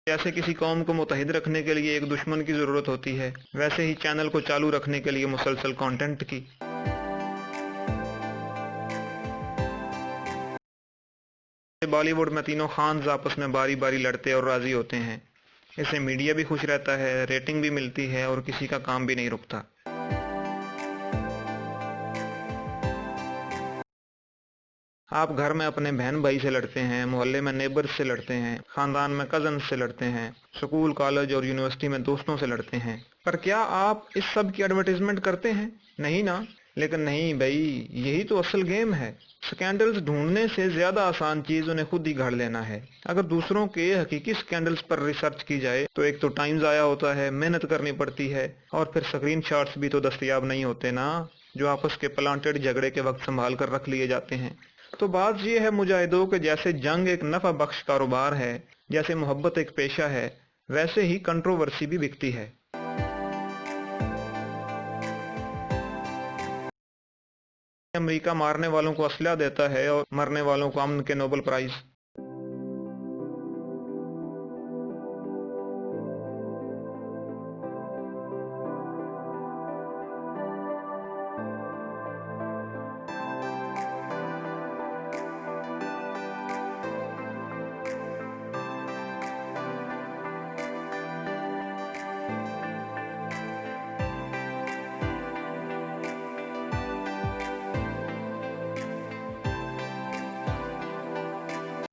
जैसे किसी कौम को मुत्तहिद रखने के लिए एक दुश्मन की ज़रूरत होती है, वैसे ही चैनल को चालू रखने के लिए मुसलसल कंटेंट की। बॉलीवुड में तीनों खान्स आपस में बारी बारी लड़ते और राजी होते हैं। इससे मीडिया भी खुश रहता है, रेटिंग भी मिलती है और किसी का काम भी नहीं रुकता। आप घर में अपने बहन भाई से लड़ते हैं, मोहल्ले में नेबर्स से लड़ते हैं, खानदान में कजन से लड़ते हैं, स्कूल कॉलेज और यूनिवर्सिटी में दोस्तों से लड़ते हैं। पर क्या आप इस सब की एडवर्टाइजमेंट करते हैं? नहीं ना। लेकिन नहीं भाई, यही तो असल गेम है। स्कैंडल्स ढूंढने से ज्यादा आसान चीज उन्हें खुद ही घड़ लेना है। अगर दूसरों के हकीकी स्कैंडल्स पर रिसर्च की जाए तो एक तो टाइम जाया होता है, मेहनत करनी पड़ती है, और फिर स्क्रीन शॉट्स भी तो दस्तयाब नहीं होते ना, जो आपस के प्लांटेड झगड़े के वक्त संभाल कर रख लिए जाते हैं। तो बात यह है मुजाहिदों के, जैसे जंग एक नफा बख्श कारोबार है, जैसे मोहब्बत एक पेशा है, वैसे ही कंट्रोवर्सी भी बिकती है। अमेरिका मारने वालों को असलहा देता है और मरने वालों को अमन के नोबेल प्राइज।